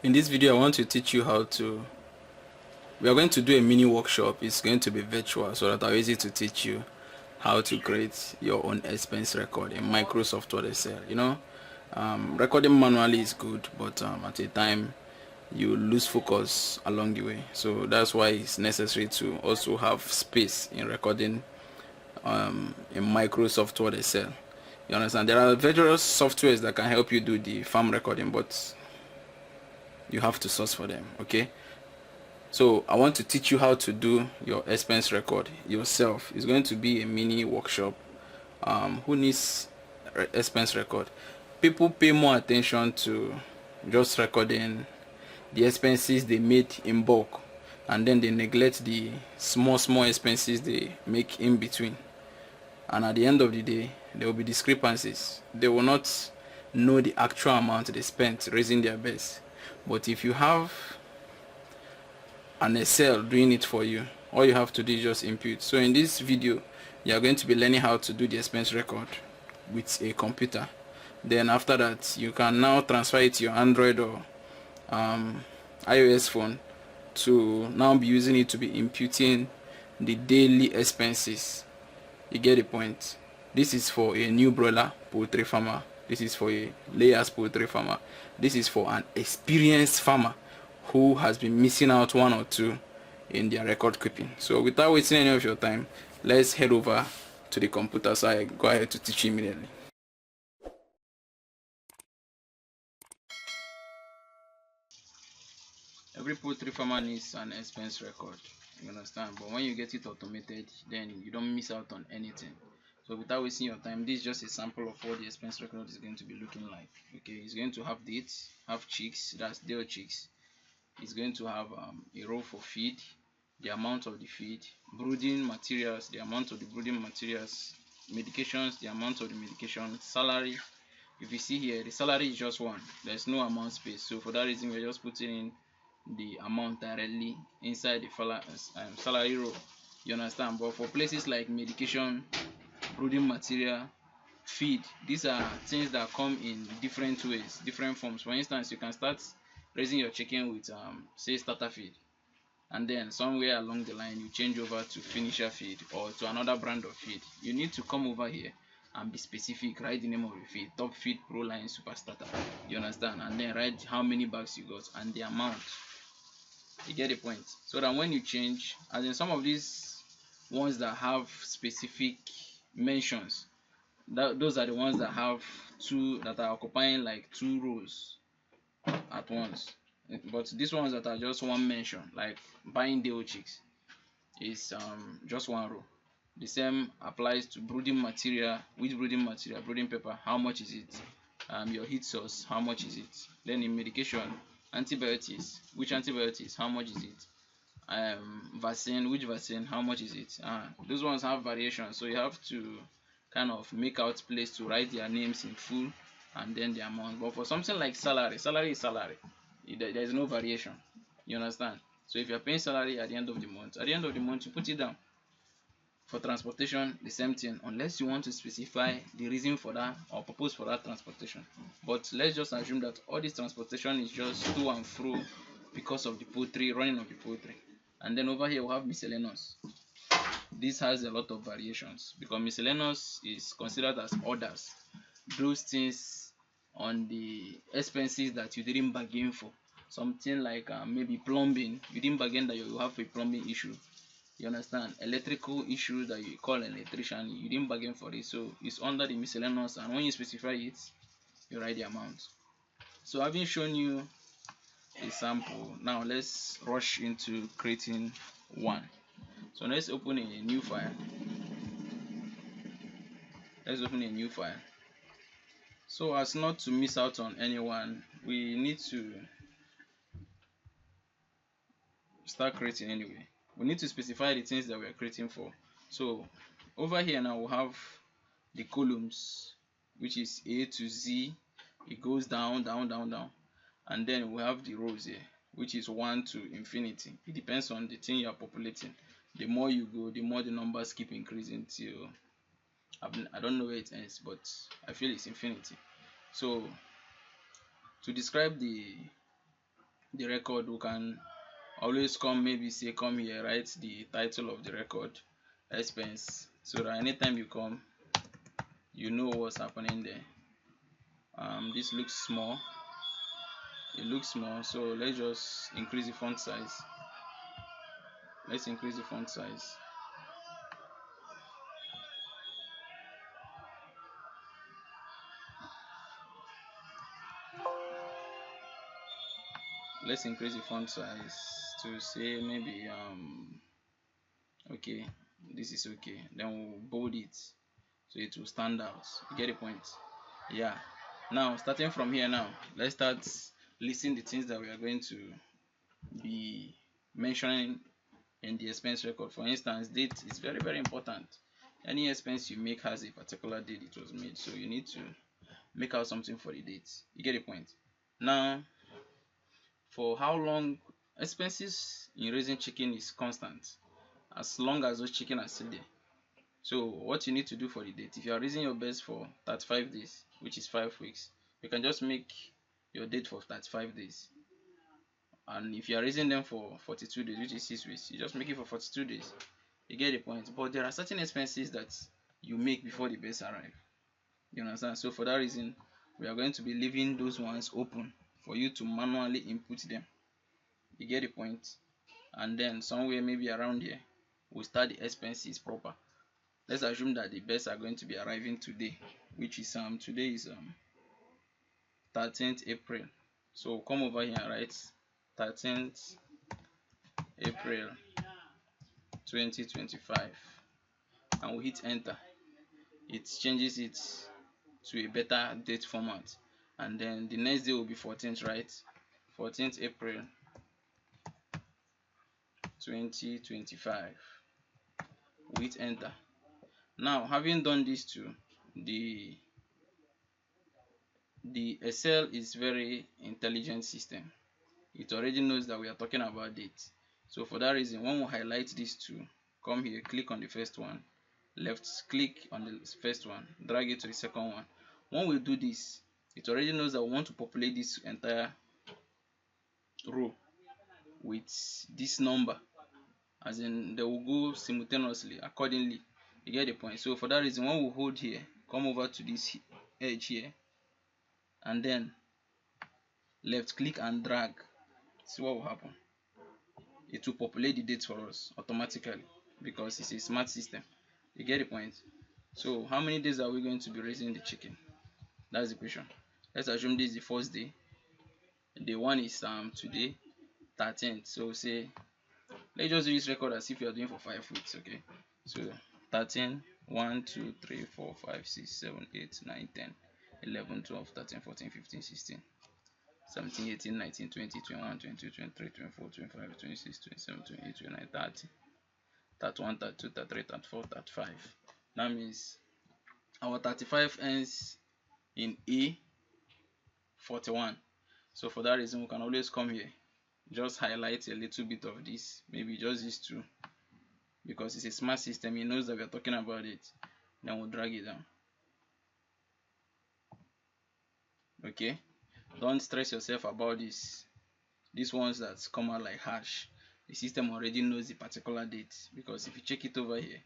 In this video I want to teach you how to we are going to do a mini workshop. It's going to be virtual so that I'm easy to teach you how to create your own expense record in Microsoft Word Excel. Recording manually is good, but at a time you lose focus along the way, so that's why it's necessary to also have space in recording in Microsoft Word Excel. You understand? There are various softwares that can help you do the farm recording, but you have to source for them. Okay, so I want to teach you how to do your expense record yourself. It's going to be a mini workshop. Who needs expense record? People pay more attention to just recording the expenses they made in bulk, and then they neglect the small expenses they make in between. And at the end of the day, there will be discrepancies. They will not know the actual amount they spent raising their base. But if you have an Excel doing it for you, all you have to do is just input. So in this video you are going to be learning how to do the expense record with a computer. Then after that, you can now transfer it to your Android or iOS phone to now be using it to be imputing the daily expenses. You get the point? This is for a new broiler poultry farmer. This is for a layers poultry farmer. This is for an experienced farmer who has been missing out one or two in their record keeping. So without wasting any of your time, let's head over to the computer so I go ahead to teach you immediately. Every poultry farmer needs an expense record, you understand? But when you get it automated, then you don't miss out on anything. So without wasting your time, this is just a sample of what the expense record is going to be looking like. Okay, it's going to have dates, have chicks, that's day chicks. It's going to have a row for feed, the amount of the feed, brooding materials, the amount of the brooding materials, medications, the amount of the medication, salary. If you see here, the salary is just one, there's no amount space, so for that reason we're just putting in the amount directly inside the salary row, you understand? But for places like medication, brooding material, feed, these are things that come in different ways, different forms. For instance, you can start raising your chicken with say starter feed, and then somewhere along the line you change over to finisher feed or to another brand of feed. You need to come over here and be specific, write the name of the feed, top feed, pro line, super starter, you understand? And then write how many bags you got and the amount. You get the point? So that when you change, as in some of these ones that have specific mentions, those are the ones that have two, that are occupying like two rows at once. But these ones that are just one mention, like buying day chicks, is just one row. The same applies to brooding material. Which brooding material? Brooding pepper, how much is it? Your heat source, how much is it? Then in medication, antibiotics, which antibiotics, how much is it? Vaccine, which vaccine, how much is it? Those ones have variation, so you have to kind of make out place to write their names in full and then the amount. But for something like salary, salary is salary. There is no variation, you understand? So if you're paying salary at the end of the month, you put it down. For transportation, the same thing, unless you want to specify the reason for that or purpose for that transportation. But let's just assume that all this transportation is just to and fro because of the poultry, running of the poultry. And then over here we have miscellaneous. This has a lot of variations because miscellaneous is considered as orders, those things on the expenses that you didn't bargain for. Something like maybe plumbing, you didn't bargain that you have a plumbing issue, you understand? Electrical issue that you call an electrician, you didn't bargain for it, so it's under the miscellaneous, and when you specify it, you write the amount. So having shown you a sample, now let's rush into creating one. So let's open a new file. So as not to miss out on anyone, we need to start creating anyway. We need to specify the things that we are creating for. So over here now we have the columns, which is A to Z. It goes down, and then we have the rows here, which is 1 to infinity. It depends on the thing you are populating. The more you go, the more the numbers keep increasing till I don't know where it ends, but I feel it's infinity. So to describe the the record, we can always come, maybe say come here, write the title of the record, expense, so that anytime you come, you know what's happening there. This looks small, it looks small, so let's just increase the font size. Let's increase the font size. Let's increase the font size to say maybe okay, this is okay, then we'll bold it so it will stand out. You get the point? Yeah. Now starting from here, now let's start listing the things that we are going to be mentioning in the expense record. For instance, date is very, very important. Any expense you make has a particular date it was made, so you need to make out something for the date. You get the point? Now, for how long, expenses in raising chicken is constant as long as those chicken are still there. So what you need to do for the date, if you are raising your birds for 35 days, which is 5 weeks, you can just make your date for 35 days. And if you are raising them for 42 days, which is 6 weeks, you just make it for 42 days. You get the point? But there are certain expenses that you make before the birds arrive. You understand? So for that reason, we are going to be leaving those ones open for you to manually input them. You get the point? And then somewhere maybe around here, we'll start the expenses proper. Let's assume that the birds are going to be arriving today, which is today is 13th April. So come over here and write 13th April 2025, and we hit enter. It changes it to a better date format, and then the next day will be 14th, right? 14th April 2025. We hit enter. Now, having done this too, the Excel is very intelligent system. It already knows that we are talking about date. So for that reason, when we highlight these two, come here, click on the first one, left click on the first one, drag it to the second one. When we do this, it already knows that we want to populate this entire row with this number, as in they will go simultaneously accordingly. You get the point? So for that reason, when we hold here, come over to this edge here, and then left click and drag, see what will happen. It will populate the dates for us automatically because it's a smart system. You get the point? So how many days are we going to be raising the chicken? That's the question. Let's assume this is the first day. Day one is today, 13th. So say, let's just do this record as if you are doing for 5 weeks, okay? So 13, 1, 2, 3, 4, 5, 6, 7, 8, 9, 10, 11, 12, 13, 14, 15, 16, 17, 18, 19, 20, 21, 22, 23, 24, 25, 26, 27, 28, 29, 30, 31, 32, 33, 34, 35. That means our 35 ends in A41. So for that reason, we can always come here, just highlight a little bit of this, maybe just these two, because it's a smart system. It knows that we are talking about it. Then we'll drag it down. Okay, don't stress yourself about this. These ones that come out like hash, the system already knows the particular date, because if you check it over here,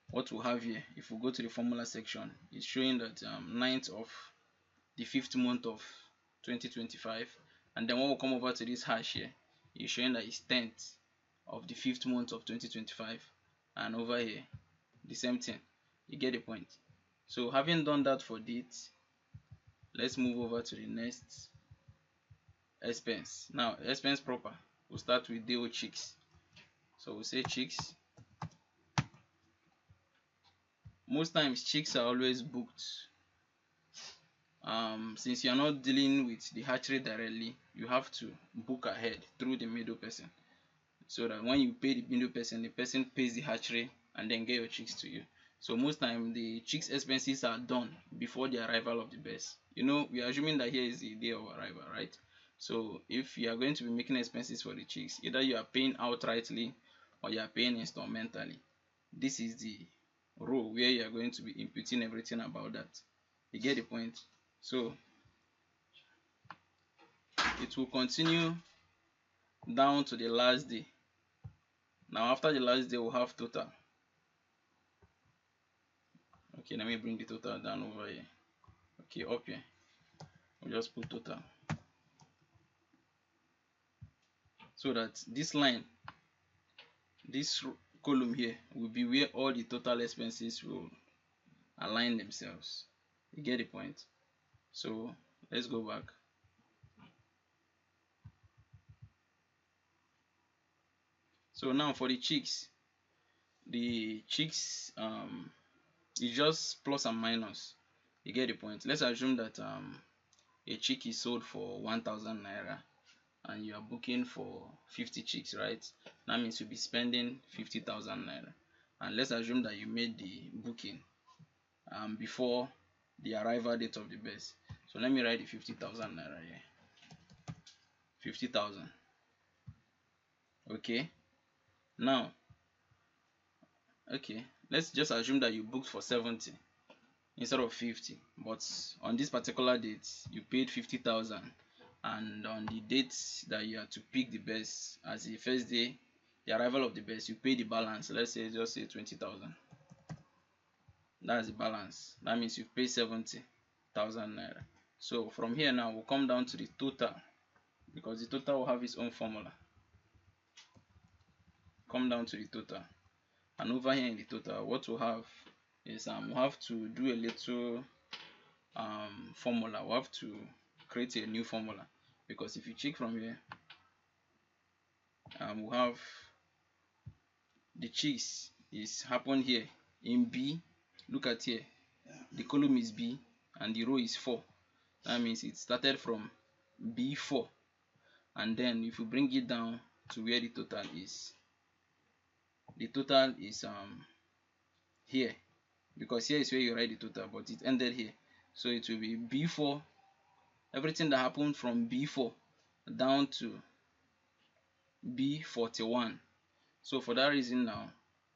what we have here, if we go to the formula section, it's showing that 9th of the 5th month of 2025, and then when we come over to this hash here, it's showing that it's 10th of the 5th month of 2025, and over here the same thing. You get the point? So having done that for date, let's move over to the next expense. Now expense proper, we'll start with day chicks. So we'll say chicks. Most times chicks are always booked. Since you are not dealing with the hatchery directly, you have to book ahead through the middle person, so that when you pay the middle person, the person pays the hatchery and then get your chicks to you. So most time the chicks expenses are done before the arrival of the birds. You know, we are assuming that here is the day of arrival, right? So if you are going to be making expenses for the chicks, either you are paying outrightly or you are paying instrumentally. This is the row where you are going to be inputting everything about that. You get the point? So it will continue down to the last day. Now after the last day we'll have total. Okay, let me bring the total down over here. Okay, up here we'll just put total, so that this line, this column here, will be where all the total expenses will align themselves. You get the point? So let's go back. So now for the chicks is just plus and minus. You get the point? Let's assume that a chick is sold for 1,000 naira and you are booking for 50 chicks, right? That means you'll be spending 50,000 naira. And let's assume that you made the booking before the arrival date of the birds. So let me write the 50,000 naira here. 50,000. Okay. Now, okay, let's just assume that you booked for 70 instead of 50, but on this particular date you paid 50,000, and on the date that you are to pick the birds as the first day, the arrival of the birds, you pay the balance. Let's say, just say 20,000. That's the balance. That means you pay 70,000 naira. So from here now we'll come down to the total, because the total will have its own formula. Come down to the total, and over here in the total, what we'll have is we'll have to do a little formula. We'll have to create a new formula, because if you check from here, we'll have the chicks is happened here in B. Look at here, the column is B and the row is 4. That means it started from B4, and then if you bring it down to where the total is here, because here is where you write the total, but it ended here, so it will be B4. Everything that happened from B4 down to B41. So for that reason now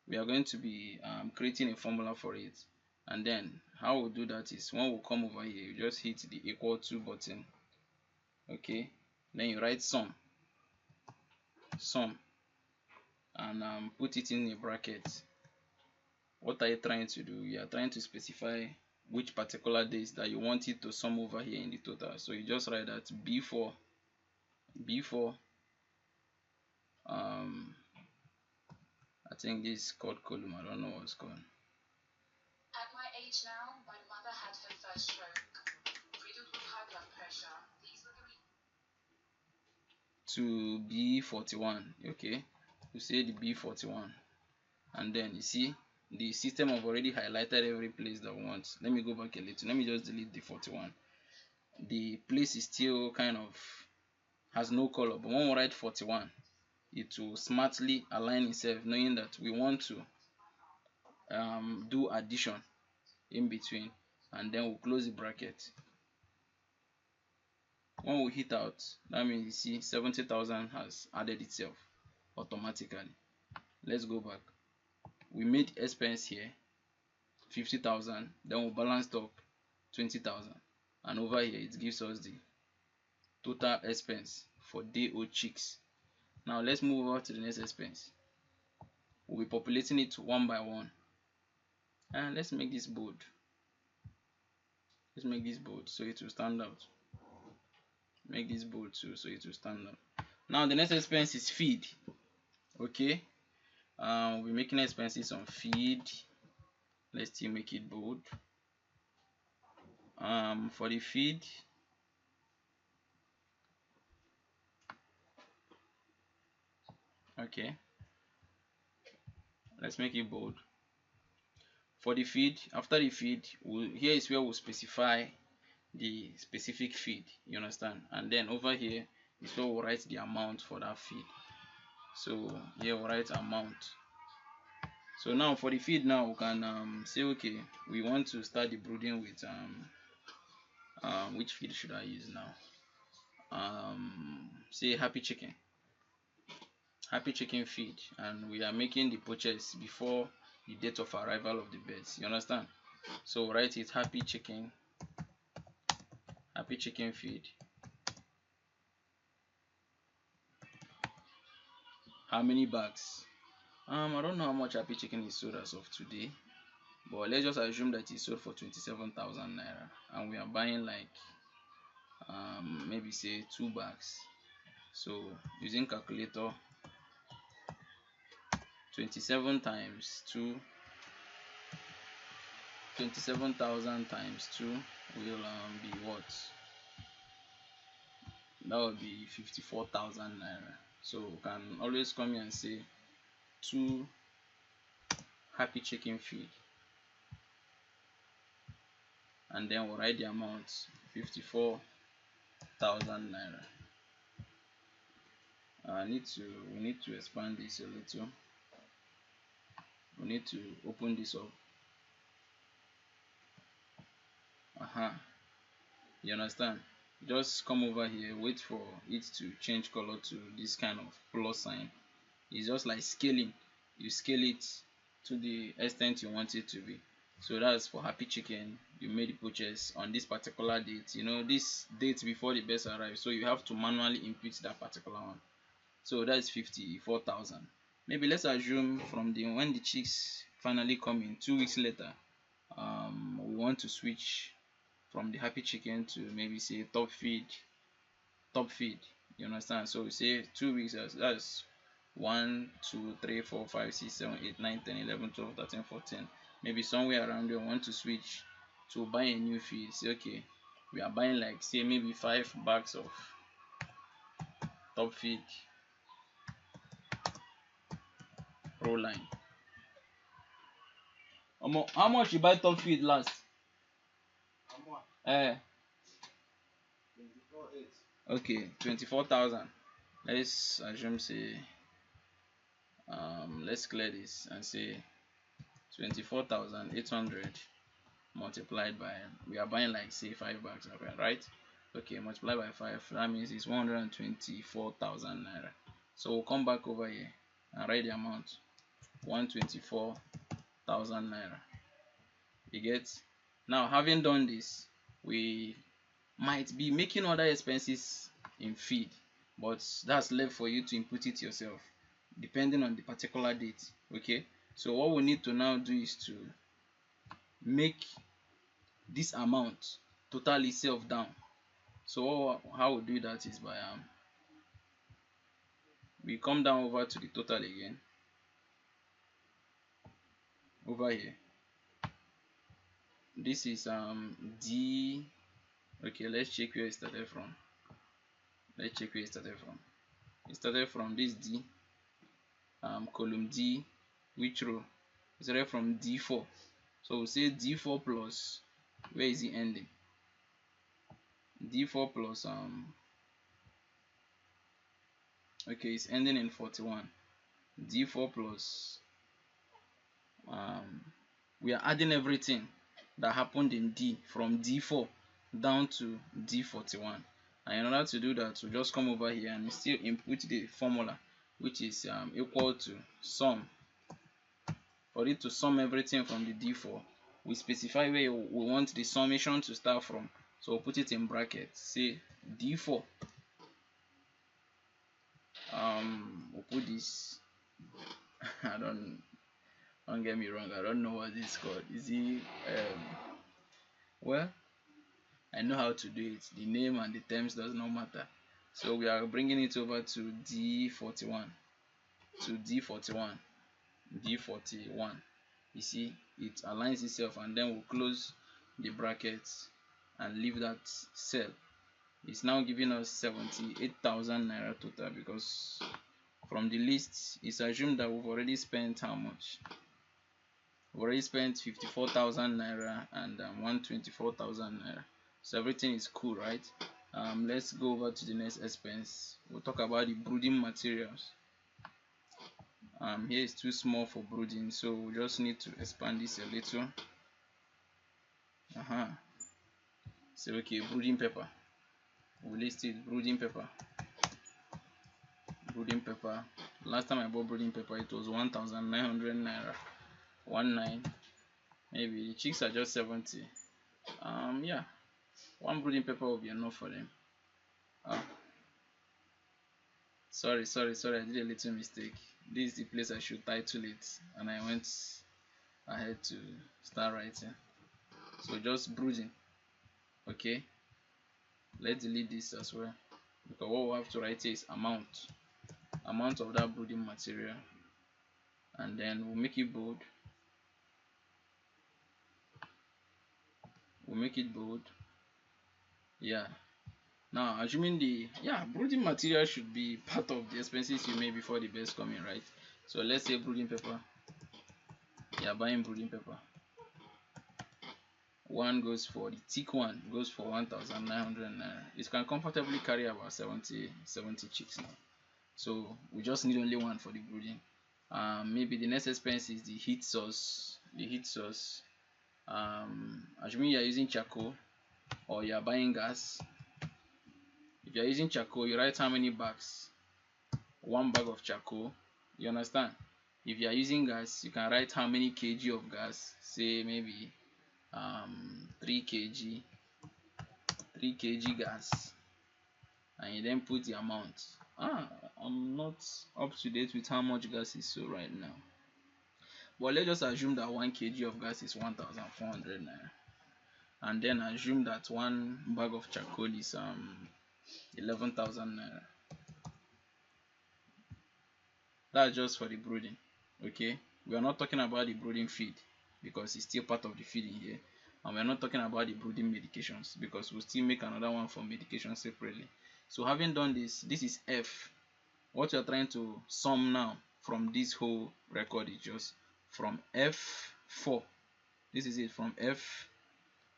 we are going to be creating a formula for it. And then how we'll do that is, when we come over here, you just hit the equal to button. Okay, then you write sum, and put it in a bracket. What are you trying to do? You are trying to specify which particular days that you want it to sum over here in the total. So you just write that B4 I think this is called column, I don't know what's called. At my age now, my mother had her first stroke. Riddled with high blood pressure. These were the to B41. Okay, you say the B41, and then you see the system have already highlighted every place that we want. Let me go back a little. Let me just delete the 41. The place is still kind of has no color, but when we write 41, it will smartly align itself, knowing that we want to do addition in between, and then we'll close the bracket. When we hit out, that means you see 70,000 has added itself automatically. Let's go back. We made expense here 50,000, then we balanced up 20,000, and over here it gives us the total expense for day old chicks. Now let's move over to the next expense. We'll be populating it one by one, and let's make this bold. Let's make this bold so it will stand out. Make this bold too so it will stand out. Now the next expense is feed. Okay, we'll be making expenses on feed. Let's still make it bold. For the feed, okay, let's make it bold. For the feed, after the feed, here is where we'll specify the specific feed, you understand, and then over here is where we'll write the amount for that feed. So here we'll write amount. So now for the feed, now we can say, okay, we want to start the brooding with which feed should I use now? Say happy chicken feed, and we are making the purchase before the date of arrival of the birds, you understand. So write it happy chicken feed, How many bags? I don't know how much happy chicken is sold as of today, but let's just assume that it's sold for 27,000 naira, and we are buying like maybe say 2 bags. So using calculator, 27 times 2, 27,000 times 2 will be what? That would be 54,000 naira. So we can always come here and say 2 happy chicken feed, and then we'll write the amount, 54,000 naira. We need to expand this a little. We need to open this up. You understand? Just come over here, wait for it to change color to this kind of plus sign. It's just like scaling. You scale it to the extent you want it to be. So that's for happy chicken. You made the purchase on this particular date. You know, this date before the best arrives, so you have to manually input that particular one. So that's 54,000. Maybe let's assume from the when the chicks finally come in 2 weeks later, we want to switch from the happy chicken to maybe say top feed. You understand? So we say 2 weeks, that's 1 2 3 4 5 6 7 8 9 10 11 12 13 14. Maybe somewhere around there we want to switch to buy a new feed. Say okay, we are buying like say maybe 5 bags of top feed pro line. How much you buy top feed last? Eh, okay, 24,000. Let's assume say let's clear this and say 24,800 multiplied by, we are buying like say 5 bags, right? Okay, multiplied by 5, that means it's 124,000 naira. So we'll come back over here and write the amount, 124,000 naira. You get? Now, having done this, we might be making other expenses in feed, but that's left for you to input it yourself depending on the particular date. Okay, so what we need to now do is to make this amount total itself down. So how we do that is by we come down over to the total again, over here. This is D. Okay, let's check where it started from. It started from this D, column D, which row? It started from D4. So we'll say D4 plus, where is it ending? D4 plus okay, it's ending in 41. D4 plus we are adding everything that happened in D from D4 down to D41. And in order to do that, we'll just come over here and still input the formula, which is equal to sum. For it to sum everything from the D4, we specify where we want the summation to start from. So we'll put it in brackets, say D4. We'll put this. Don't get me wrong, I don't know what this is called. Is it well, I know how to do it. The name and the terms does not matter. So we are bringing it over to D41. D41. You see, it aligns itself, and then we'll close the brackets and leave that cell. It's now giving us 78,000 naira total, because from the list it's assumed that we've already spent how much? We've already spent 54,000 naira and 124,000 naira. So everything is cool, right? Let's go over to the next expense. We'll talk about the brooding materials. Here is too small for brooding, so we just need to expand this a little. So okay, brooding pepper. We list it, brooding pepper. Last time I bought brooding pepper, it was 1,900 naira. 19. Maybe the chicks are just 70. Yeah, one brooding pepper will be enough for them. sorry, I did a little mistake. This is the place I should title it, and I went ahead to start writing. So just brooding. Okay, let's delete this as well, because what we have to write here is amount of that brooding material, and then we'll make it bold. Yeah. Now, assuming the brooding material should be part of the expenses you made before the birds come in, right? So let's say brooding pepper. You are buying brooding pepper. One goes for the thick one goes for 1,900 naira. It can comfortably carry about 70 chicks now. So we just need only one for the brooding. Maybe the next expense is the heat source. Assuming you are using charcoal or you are buying gas. If you are using charcoal, you write how many bags. One bag of charcoal. You understand? If you are using gas, you can write how many kg of gas. Say maybe 3 kg, 3 kg gas, and you then put the amount. I'm not up to date with how much gas is so right now, but let's just assume that 1 kg of gas is 1,400 naira, and then assume that one bag of charcoal is 11,000 naira. That's just for the brooding. Okay, we are not talking about the brooding feed because it's still part of the feeding here, and we are not talking about the brooding medications because we'll still make another one for medication separately. So having done this, this is F. What you are trying to sum now from this whole record is just from F4. This is it, from F.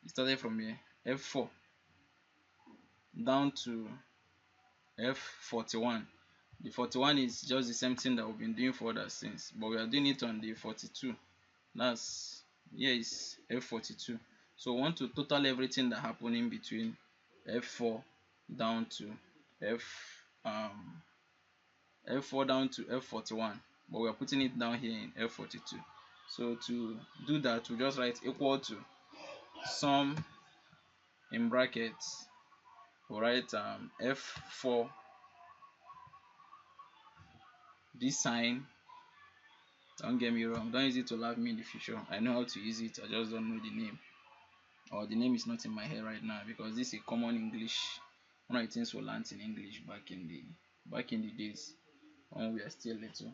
It started from here, F4 down to F41. The 41 is just the same thing that we've been doing for others since, but we are doing it on the 42. That's here is F42. So we want to total everything that happened in between F4 down to F4 down to F41, but we are putting it down here in F42. So to do that, we just write equal to sum in brackets. We'll write F4, this sign. Don't get me wrong, don't use it to laugh me in the future. I know how to use it, I just don't know the name, or the name is not in my head right now, because this is a common English, one of the things we learned in English back in the days when we are still little.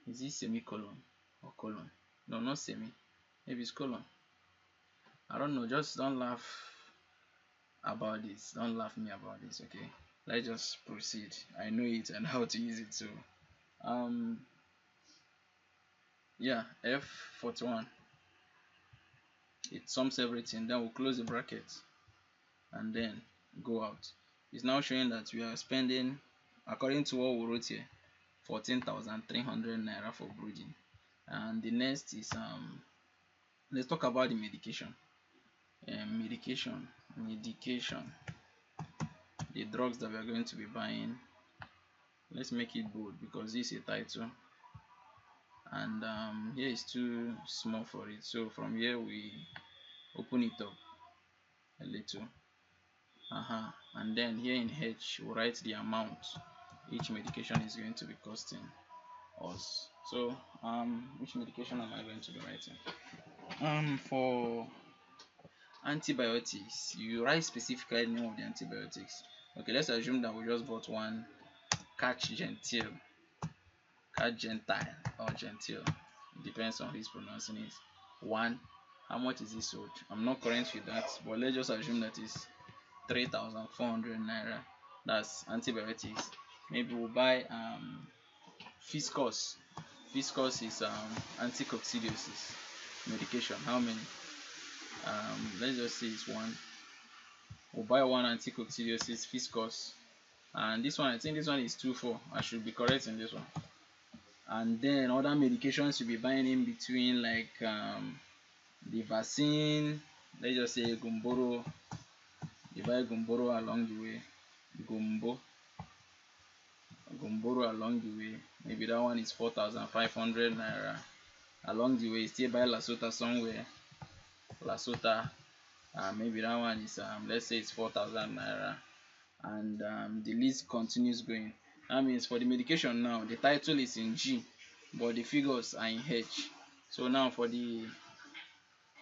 Is it semicolon or colon? No, not semi, maybe it's colon. I don't know, just don't laugh about this, don't laugh me about this. Okay, let's just proceed. I know it and how to use it. So yeah, F41, it sums everything, then we'll close the bracket and then go out. It's now showing that we are spending, according to what we wrote here, 14,300 naira for brooding. And the next is let's talk about the medication. Medication, the drugs that we are going to be buying. Let's make it bold because this is a title, and here is too small for it. So from here we open it up a little, and then here in H we write the amount each medication is going to be costing us. So which medication am I going to be writing? For antibiotics, you write specifically the name of the antibiotics. Okay, let's assume that we just bought one catch gentile or gentile, it depends on who's pronouncing it. One, how much is it sold? I'm not current with that, but let's just assume that is 3,400 naira. That's antibiotics. Maybe we'll buy Fiscus. Fiscus is anticoccidiosis medication. How many? Let's just say it's one. We'll buy one anticoccidiosis Fiscus, and this one, I think this one is 2,400. I should be correct in this one. And then other medications you'll be buying in between, like the vaccine. Let's just say Gumboro. You buy Gumboro along the way. Gumboro along the way. Maybe that one is 4,500 naira. Along the way, you still buy Lasota somewhere. Lasota, maybe that one is let's say it's 4,000 naira, and the list continues going. That means for the medication now, the title is in G, but the figures are in H. So now for the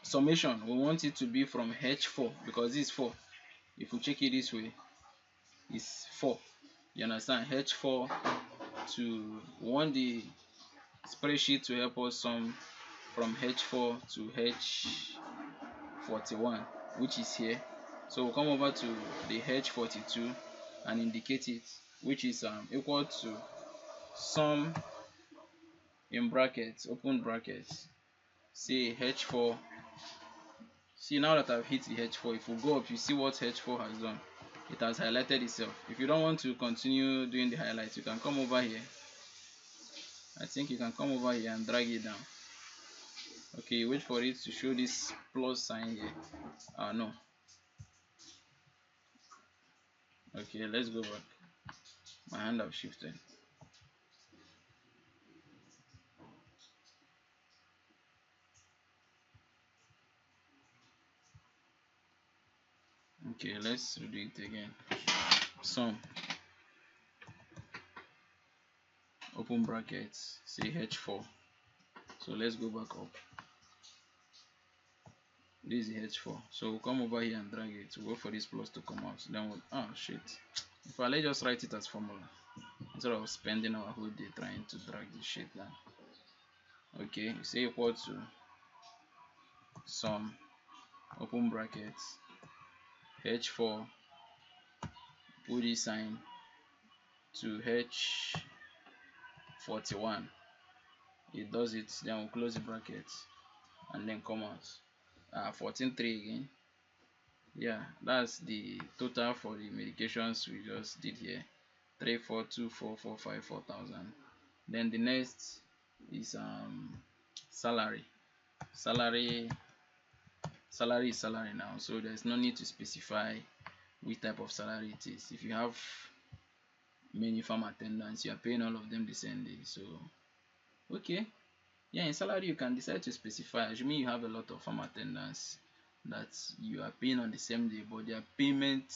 summation, we want it to be from H4 because this is 4. If we check it this way, it's 4. You understand? H4 to, we want the spreadsheet to help us sum from H4 to H41, which is here. So we'll come over to the H42 and indicate it, which is equal to sum in brackets, open brackets, say H4. See, now that I've hit the H4, if we go up, you see what H4 has done. It has highlighted itself. If you don't want to continue doing the highlights, you can come over here. I think you can come over here and drag it down. Okay, wait for it to show this plus sign here. No. Okay, let's go back. My hand have shifted. Okay, let's do it again. Sum, open brackets, say H4. So let's go back up. This is H4. So we'll come over here and drag it. We'll wait for this plus to come out. Then we'll, shit. If I let's just write it as formula instead of spending our whole day trying to drag this shit down. Okay, say equal to sum, open brackets, H4, put this sign to H41. It does it, then we'll close the bracket and then come out. 14.3 again. Yeah, that's the total for the medications we just did here. 3424454,000. Then the next is salary. Salary is salary now, so there's no need to specify which type of salary it is. If you have many farm attendants, you are paying all of them the same day. So okay, yeah, in salary you can decide to specify. Assuming you have a lot of farm attendants that you are paying on the same day, but their payment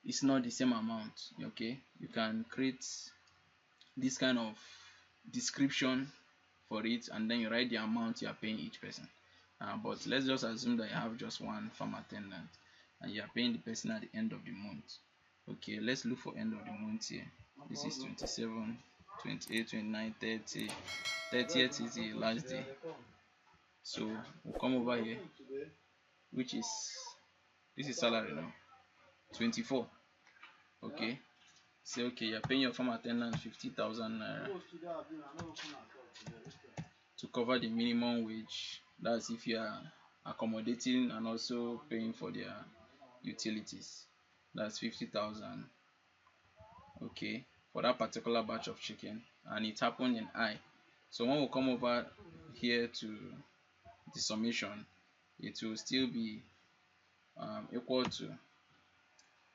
is not the same amount. Okay, you can create this kind of description for it, and then you write the amount you are paying each person. But let's just assume that you have just one farm attendant and you are paying the person at the end of the month. Okay, let's look for end of the month here. This is 27, 28, 29, 30. 30th is the last day. So we'll come over here, which is, this is salary now, 24. Okay, say okay, you're paying your farm attendant 50,000 naira to cover the minimum wage. That's if you are accommodating and also paying for their utilities. That's 50,000. Okay, for that particular batch of chicken, and it happened in I. So when we come over here to the summation, it will still be equal to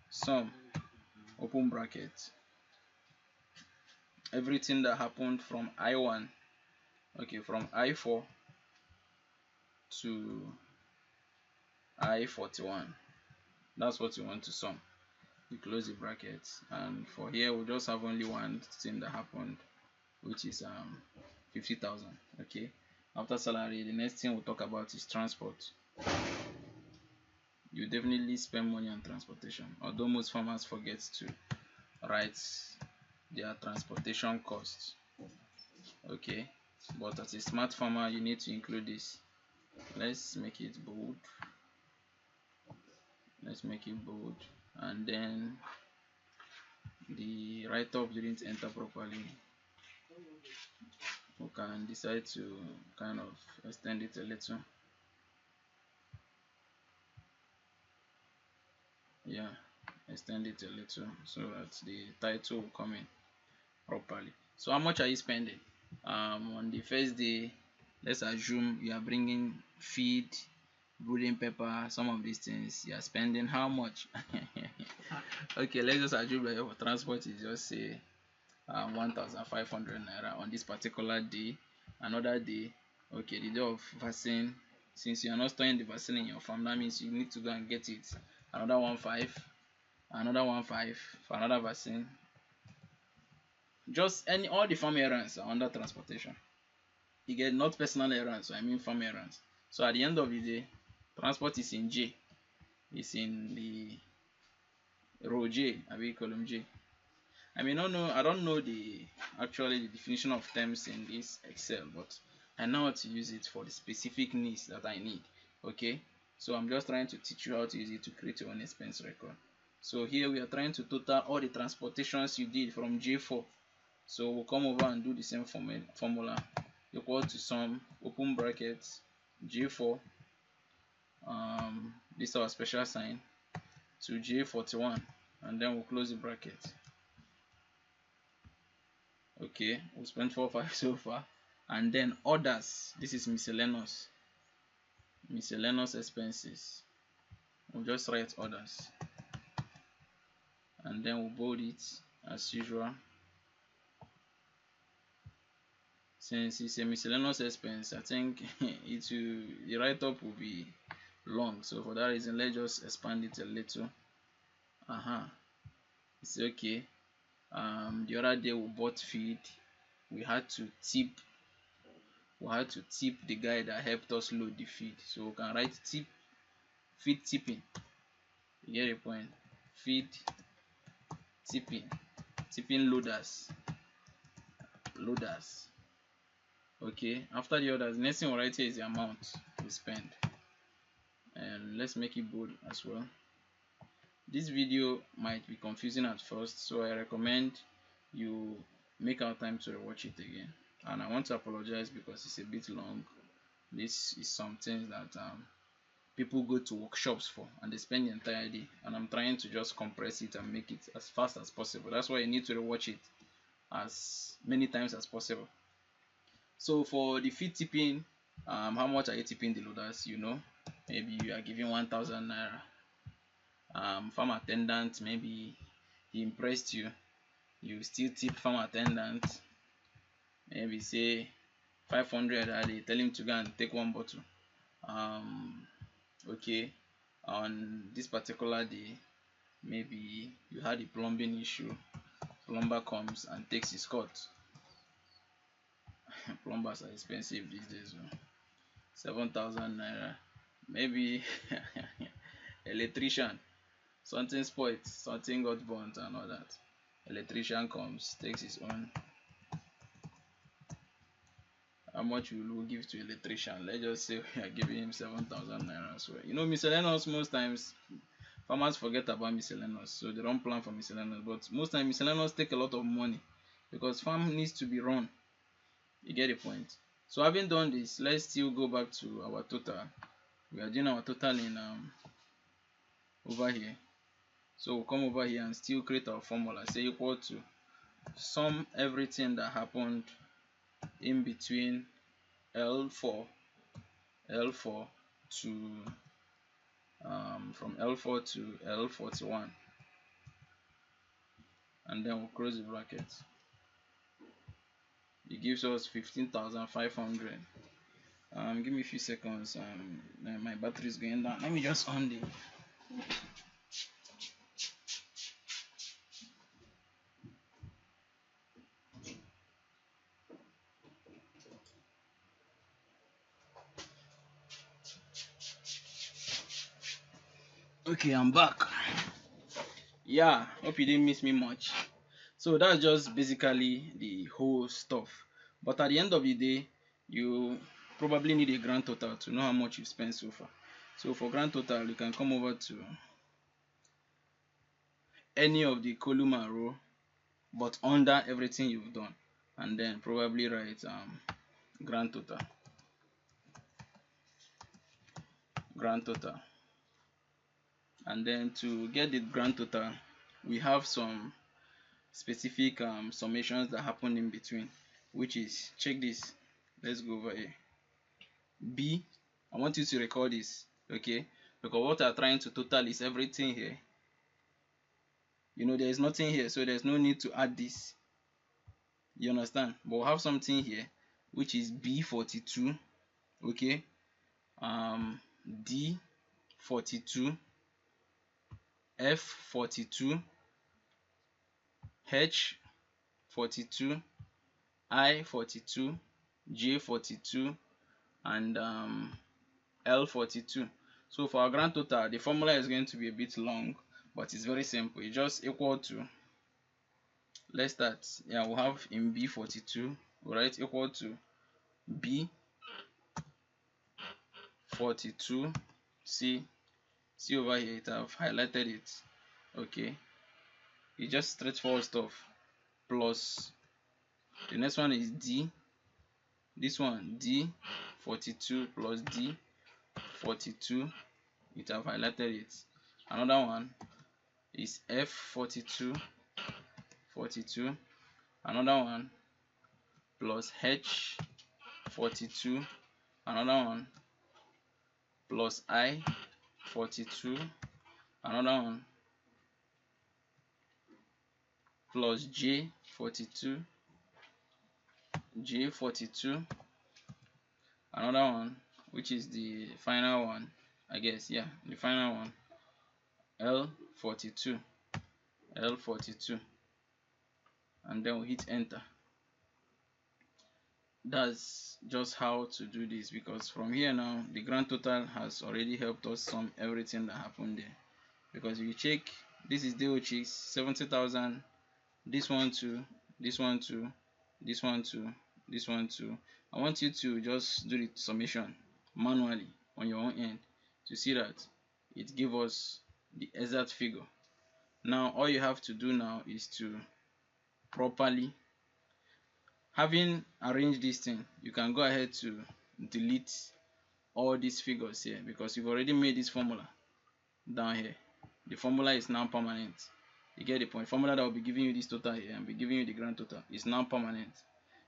sum, open bracket, everything that happened from I1, okay, from I4 to I41. That's what you want to sum. You close the bracket, and for here we'll just have only one thing that happened, which is 50,000. Okay, after salary, the next thing we'll talk about is transport. You definitely spend money on transportation, although most farmers forget to write their transportation costs. Okay, but as a smart farmer, you need to include this. Let's make it bold. Let's make it bold, and then the write-up didn't enter properly. We can decide to kind of extend it a little. Yeah, extend it a little so that the title will come in properly. So how much are you spending? On the first day, let's assume you are bringing feed, brooding pepper, some of these things. You are spending how much? Okay, let's just assume that your transport is just say 1,500 naira on this particular day. Another day, okay, the day of vaccine, since you are not storing the vaccine in your farm, that means you need to go and get it. Another 1,500, another 1,500 for another vaccine. just all the farm errands are under transportation. You get not personal errands, so I mean farm errands. So at the end of the day, transport is in J. It's in the row J, I will column J. I don't know the actually the definition of terms in this Excel, but I know how to use it for the specific needs that I need. Okay, so I'm just trying to teach you how to use it to create your own expense record. So here we are trying to total all the transportations you did from J4. So we'll come over and do the same formula, equal to sum, open brackets, J4, this is our special sign, to J41, and then we'll close the bracket. Okay, we spent 4 5 so far, and then others, this is miscellaneous expenses. We'll just write others, and then we'll bold it as usual. Since it's a miscellaneous expense, I think the write-up will be long, so for that reason let's just expand it a little. It's okay. The other day we bought feed. We had to tip the guy that helped us load the feed, so we can write tip, feed tipping. You get the point? Feed tipping loaders. Okay, after the others, next thing we'll write here is the amount we spend, and let's make it bold as well. This video might be confusing at first, so I recommend you make out time to watch it again. And I want to apologize because it's a bit long. This is something that people go to workshops for, and they spend the entire day, and I'm trying to just compress it and make it as fast as possible. That's why you need to rewatch it as many times as possible. So for the feed tipping, how much are you tipping the loaders? Maybe you are giving 1,000 naira. Farm attendant, maybe he impressed you, you still tip farm attendant, maybe say 500 a day, tell him to go and take one bottle. Okay, on this particular day, maybe you had a plumbing issue, plumber comes and takes his cut. Plumbers are expensive these days, 7,000 naira. Maybe electrician, something spoiled, something got burnt and all that. Electrician comes, takes his own. How much will we give to electrician? Let's just say we are giving him 7,000 naira as well. Miscellaneous, most times farmers forget about miscellaneous, so they don't plan for miscellaneous. But most times miscellaneous take a lot of money because farm needs to be run. You get the point? So having done this, let's still go back to our total. We are doing our total in over here. So we'll come over here and still create our formula. Say equal to sum everything that happened in between L4 to from L4 to L41, and then we'll close the bracket. It gives us 15,500. Give me a few seconds. My battery is going down. Let me just on the Okay, I'm back. Yeah, hope you didn't miss me much. So that's just basically the whole stuff. But at the end of the day, you probably need a grand total to know how much you've spent so far. So for grand total, you can come over to any of the column and row, but under everything you've done, and then probably write grand total. And then to get the grand total, we have some specific summations that happen in between, which is, check this, let's go over here. B, I want you to record this, okay, because what I'm trying to total is everything here. There is nothing here, so there's no need to add this, you understand? But we'll have something here which is B42, okay, D42, F42, H42, 42, I 42, J 42, and L 42. So for our grand total, the formula is going to be a bit long, but it's very simple. It's just equal to, let's start. Yeah, we'll have in B 42, we'll write equal to B 42. See over here, it have highlighted it. Okay, it's just straightforward stuff. Plus the next one is D. This one D 42 plus D 42. It have highlighted it. Another one is F 42. Another one plus H 42. Another one plus I 42. Another one plus J 42. J 42. Another one, which is the final one, I guess, yeah, the final one, L 42. L 42. And then we hit enter. That's just how to do this, because from here now the grand total has already helped us sum everything that happened there. Because if you check, this is DO chicks 70,000, this one too, this one too, this one too, this one too. I want you to just do the summation manually on your own end to see that it gives us the exact figure. Now all you have to do now is to properly, having arranged this thing, you can go ahead to delete all these figures here, because you've already made this formula down here. The formula is now permanent. You get the point? Formula that will be giving you this total here and be giving you the grand total is now permanent.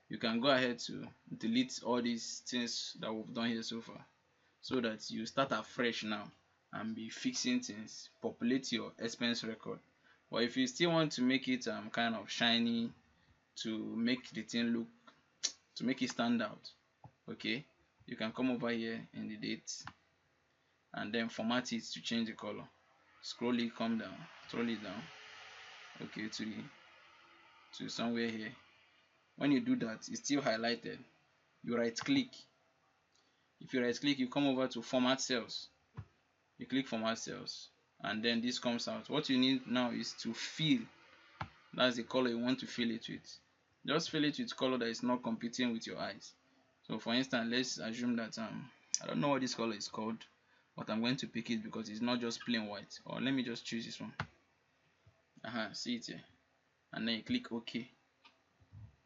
You can go ahead to delete all these things that we've done here so far, so that you start afresh now and be fixing things, populate your expense record. But if you still want to make it kind of shiny, to make the thing look, to make it stand out, okay, you can come over here in the date and then format it to change the color. Scroll it, come down, scroll it down, okay, to somewhere here. When you do that, it's still highlighted. You right click. If you right click, you come over to format cells. You click format cells, and then this comes out. What you need now is to fill. That's the color you want to fill it with. Just fill it with color that is not competing with your eyes. So for instance, let's assume that I don't know what this color is called, but I'm going to pick it because it's not just plain white. Or let me just choose this one. See it here, and then you click OK.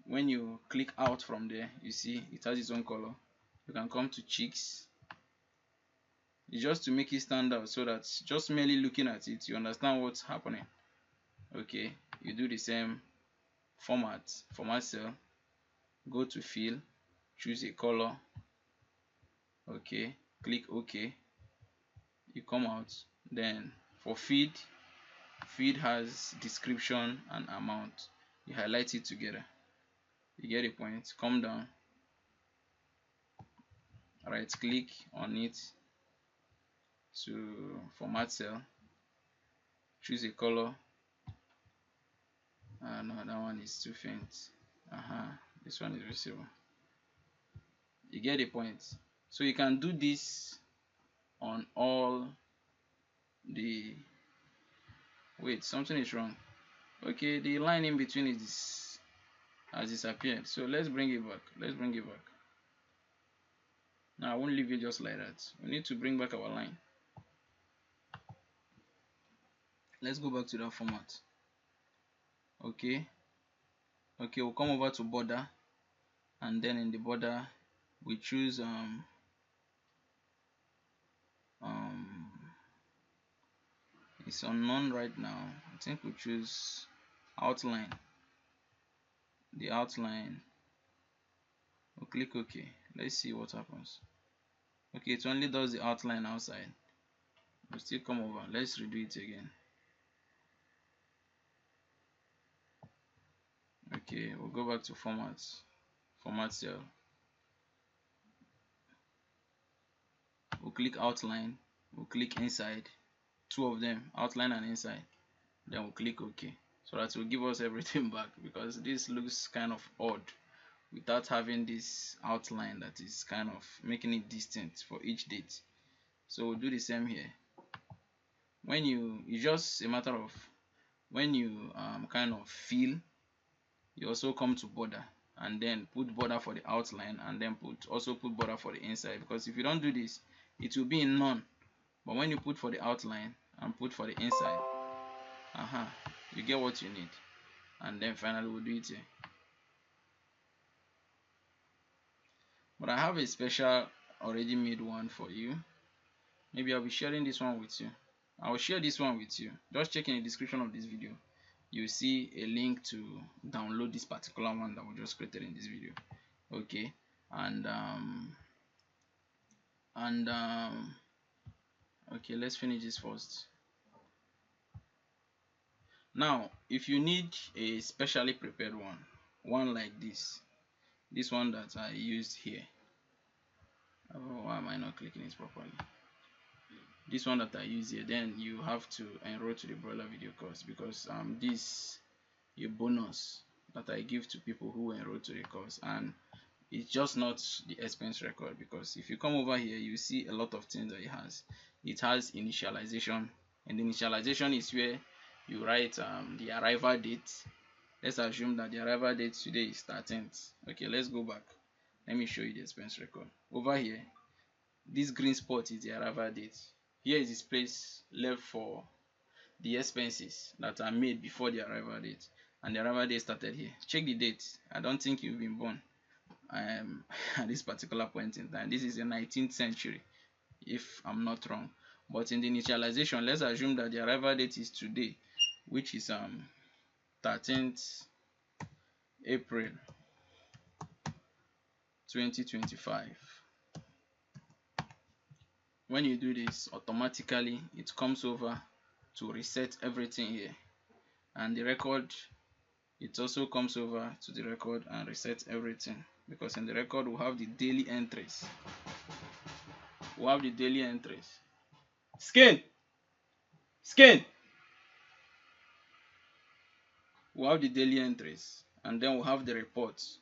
When you click out from there, you see it has its own color. You can come to chicks. It's just to make it stand out, so that just merely looking at it, you understand what's happening. Okay, you do the same format cell, go to fill, choose a color, okay, click OK. You come out. Then for feed has description and amount. You highlight it together. You get a point. Come down, right click on it to format cell, choose a color. No, that one is too faint. This one is visible. You get the point. So you can do this on all the, wait, something is wrong. Okay, the line in between is has disappeared. So let's bring it back. Now I won't leave it just like that. We need to bring back our line. Let's go back to that format. Okay, we'll come over to border, and then in the border we choose it's on none right now. I think we choose outline. The outline, we'll click OK. Let's see what happens. Okay, it only does the outline outside. We'll still come over. Let's redo it again. Okay, we'll go back to format cell. We'll click outline. We'll click inside. Two of them, outline and inside. Then we'll click OK. so that will give us everything back, because this looks kind of odd without having this outline that is kind of making it distinct for each date. So we'll do the same here. When it's just a matter of when you kind of fill, you also come to border and then put border for the outline, and then also put border for the inside, because if you don't do this, it will be in none. But when you put for the outline and put for the inside, you get what you need. And then finally we'll do it here. But I have a special already made one for you. Maybe I'll be sharing this one with you. I'll share this one with you. Just check in the description of this video. You'll see a link to download this particular one that we just created in this video. Okay, and okay, let's finish this first. Now, if you need a specially prepared one like this one that I used here, why am I not clicking it properly? This one that I use here, then you have to enroll to the broiler video course, because this a bonus that I give to people who enroll to the course. And it's just not the expense record, because if you come over here, you see a lot of things that it has. It has initialization, and the initialization is where you write the arrival date. Let's assume that the arrival date today is 13th. Okay, let's go back. Let me show you the expense record. Over here, this green spot is the arrival date. Here is this place left for the expenses that are made before the arrival date, and the arrival date started here. Check the date. I don't think you've been born at this particular point in time. This is the 19th century, if I'm not wrong. But in the initialization, let's assume that the arrival date is today, which is 13th April 2025. When you do this, automatically it comes over to reset everything here, and the record, it also comes over to the record and reset everything, because in the record we have the daily entries. Skin. We have the daily entries, and then we have the reports.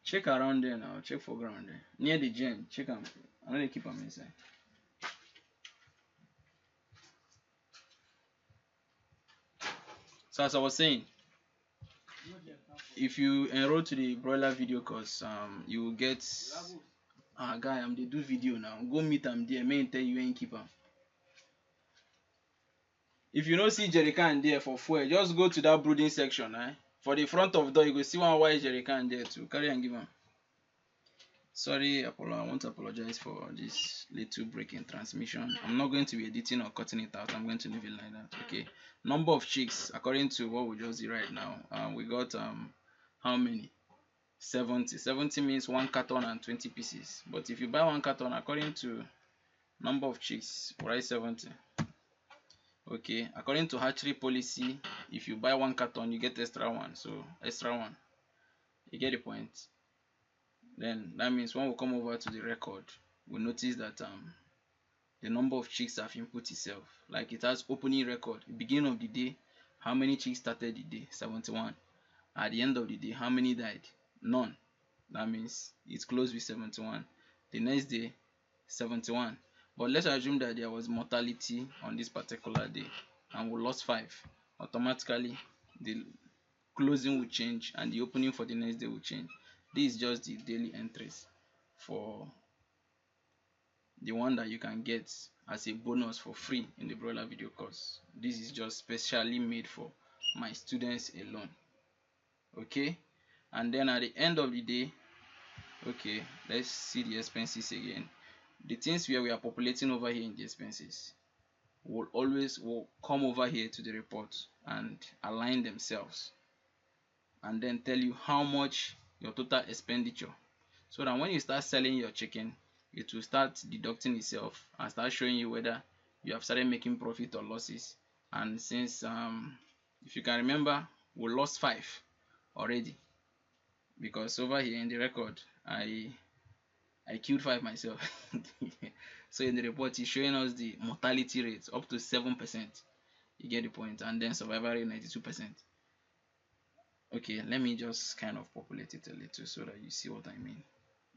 Check around there now. Check for ground there. Near the gen. Check them. I know they keep them inside. So as I was saying, if you enroll to the broiler video course, you will get guy, they do video now. Go meet them there. May tell you ain't keep them. If you don't see jerrycan there for fuel, just go to that brooding section. For the front of the door, you go see one white jerrycan there too. Carry and give them. Sorry, Apollo, I want to apologize for this little break in transmission. I'm not going to be editing or cutting it out. I'm going to leave it like that. Okay. Number of chicks, according to what we just did right now, we got how many? 70. 70 means 1 carton and 20 pieces. But if you buy 1 carton, according to number of chicks, write 70. Okay. According to hatchery policy, if you buy 1 carton, you get extra 1. So extra 1. You get the point? Then that means when we come over to the record, we notice that the number of chicks have input itself. Like it has opening record. Beginning of the day, how many chicks started the day? 71. At the end of the day, how many died? None. That means it's closed with 71. The next day, 71. But let's assume that there was mortality on this particular day and we lost 5. Automatically, the closing will change and the opening for the next day will change. This is just the daily entries for the one that you can get as a bonus for free in the broiler video course. This is just specially made for my students alone. Okay, and then at the end of the day, okay, let's see the expenses again. The things where we are populating over here in the expenses will come over here to the report and align themselves, and then tell you how much your total expenditure, so that when you start selling your chicken, it will start deducting itself and start showing you whether you have started making profit or losses. And since if you can remember, we lost 5 already, because over here in the record I I killed 5 myself. So in the report it's showing us the mortality rate up to 7%. You get the point, and then survival rate 92%. Okay, let me just kind of populate it a little so that you see what I mean.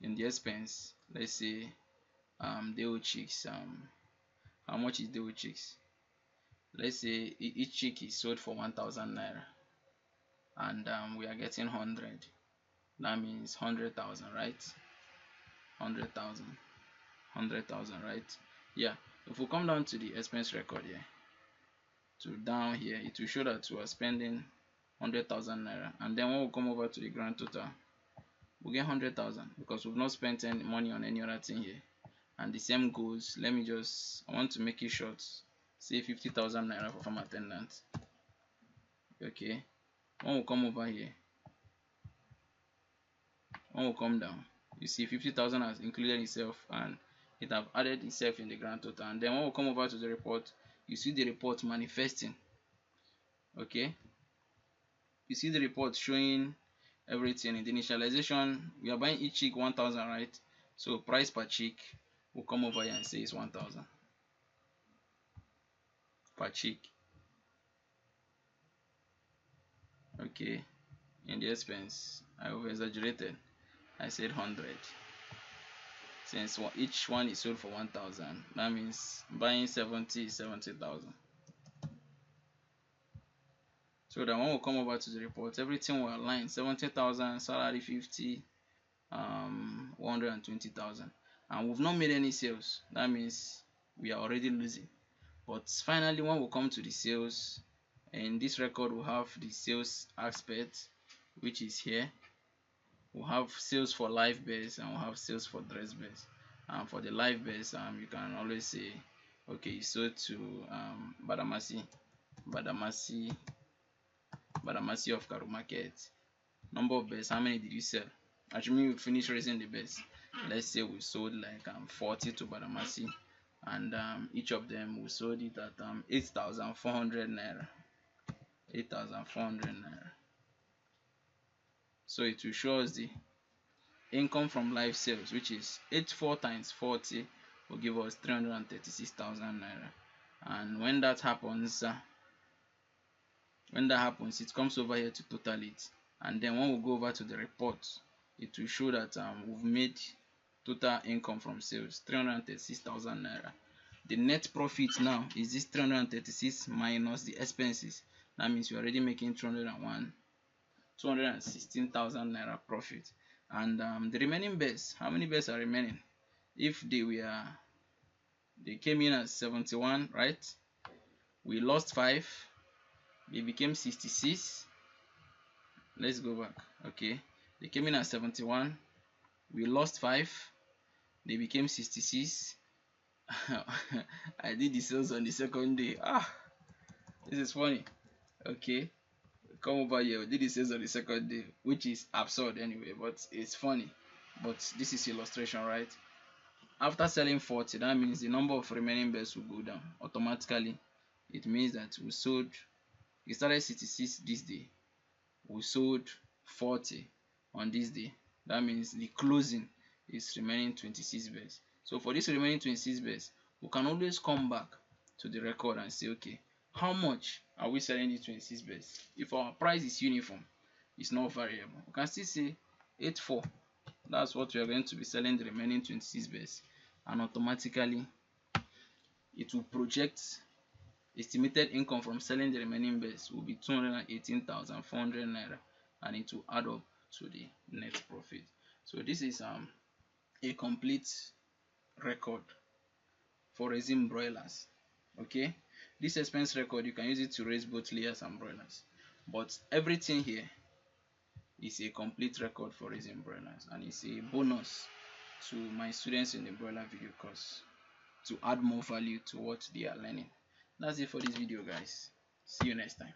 In the expense, let's say day-old chicks, how much is day-old chicks? Let's say each chick is sold for 1000 naira, and we are getting 100. That means 100,000, right? 100,000, 100,000, right? Yeah. If we come down to the expense record here, to down here, it will show that we are spending 100,000 naira, and then when we come over to the grand total, we get 100,000 because we've not spent any money on any other thing here. And the same goes, let me just, I want to make it short, say 50,000 naira for farm attendant. Okay, when we come over here, when we come down, you see 50,000 has included itself and it have added itself in the grand total. And then when we come over to the report, you see the report manifesting. Okay, you see the report showing everything. In the initialization, we are buying each chick 1000, right? So price per chick will come over here and say it's 1000 per chick. Okay, in the expense, I over exaggerated, I said 100. Since each one is sold for 1000, that means buying 70 is 70,000. So that when we come over to the report, everything will align. 70,000, salary 50, 120,000, and we've not made any sales. That means we are already losing. But finally, when we come to the sales, in this record we have the sales aspect, which is here. We'll have sales for live birds and we'll have sales for dress birds. And for the live birds, you can always say, okay, you sold to Badamasi of Karu Market. Number of birds, how many did you sell? Actually, we finished raising the birds. Let's say we sold like 40 to Badamasi, and each of them we sold it at 8,400 naira. 8,400 naira. So it will show us the income from live sales, which is 84 times 40 will give us 336,000 naira. And when that happens, it comes over here to total it, and then when we go over to the report, it will show that we've made total income from sales 336,000 naira. The net profit now is this 336 minus the expenses. That means you're already making 216,000 naira profit. And the remaining bets, how many bets are remaining? If they came in at 71, right? We lost 5, they became 66. Let's go back. Okay, they came in at 71, we lost 5, they became 66. I did the sales on the second day. This is funny. Okay, come over here, we did the sales on the second day, which is absurd anyway, but it's funny. But this is illustration, right? After selling 40, that means the number of remaining bets will go down automatically. It means that we started 66 this day, we sold 40 on this day. That means the closing is remaining 26 bets. So for this remaining 26 bets, we can always come back to the record and say, okay, how much are we selling these 26 bets? If our price is uniform, it's not variable, we can still say 84. That's what we are going to be selling the remaining 26 bets, and automatically it will project estimated income from selling the remaining bets will be 218,400 naira, and it will add up to the net profit. So this is a complete record for raising broilers. Okay, this expense record, you can use it to raise both layers and broilers, but everything here is a complete record for raising broilers, and it's a bonus to my students in the broiler video course to add more value to what they are learning. That's it for this video, guys. See you next time.